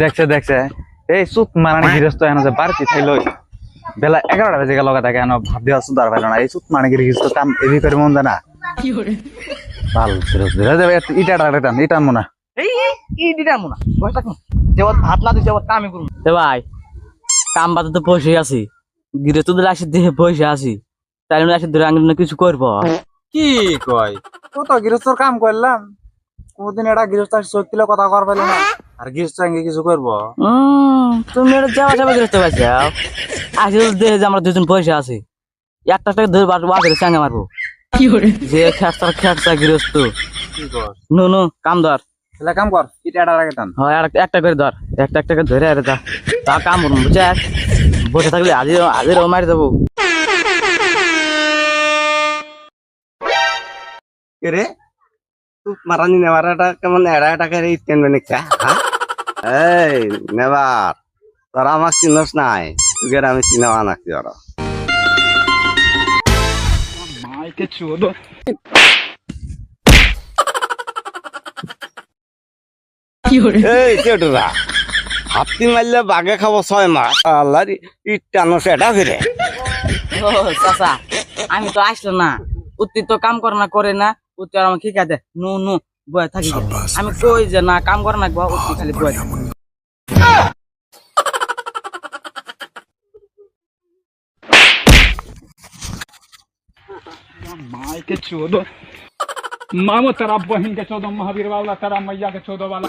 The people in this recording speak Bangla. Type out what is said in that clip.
দেখছে দেখছে এই সুত মারানি গৃহস্থ এনে যে বাড়তি থাইল বেলা 11টা বেজে গেল তাকে এনে ভাব দেওয়া সুদার পাইল না এই সুত মারানি গৃহস্থ কাম এদি করে মন জানা ভাল ইটা টান ইটা মনে এই ইডিটা মুনা বসে থাকুন যেবত ভাত না দিই যেবত কামই করুন এ ভাই কাম বাদে তো বসে আছি গিরে তোদের আসি দেখে বসে আছি তাই আসি ধরে আঙুল কিছু করবো কি কয় তো তো গৃহস্থর কাম করলাম কোনদিন এটা গৃহস্থ সত্যিলে কথা কর পাইল না আর গৃহস্থ সঙ্গে কিছু করবো তুমি এটা যাওয়া যাবে গৃহস্থ পাইছে আসি দেখে যে আমরা দুজন বসে আছি একটা ধরে বাজারে চাঙ্গা মারবো যে খেটসা গৃহস্থ কি কর নো কাম ধর তাহলে কাম কর ইটা আগে টান হয় একটা করে ধর একটা করে ধরে আরে তা কাম করুন বুঝছে বসে থাকলে আজের মারি দেবো রে তুই মারানি নেওয়ারটা কেমন এড়া টাকা রে ইতেন মানে কা এই নেবার তোরা আমার চিনস নাই তুই আমি চিনাওয়া নাকি ওরা মাইকে চোদো এই চেটুরা হাতি মারলে বাঘে খাবো 6 মাস আল্লাহ ইটানো সেটা ফিরে ও চাচা আমি তো আসলো না উত্তি তো কাম করে না উত্তি আর আমাকে শিখা দে নো বয়ে থাকি আমি কই যে না কাম করে না উত্তি খালি বয়ে माई के चौदह मामो तेरा बहन के 14 महावीर वाला तेरा मैया के 14 वाला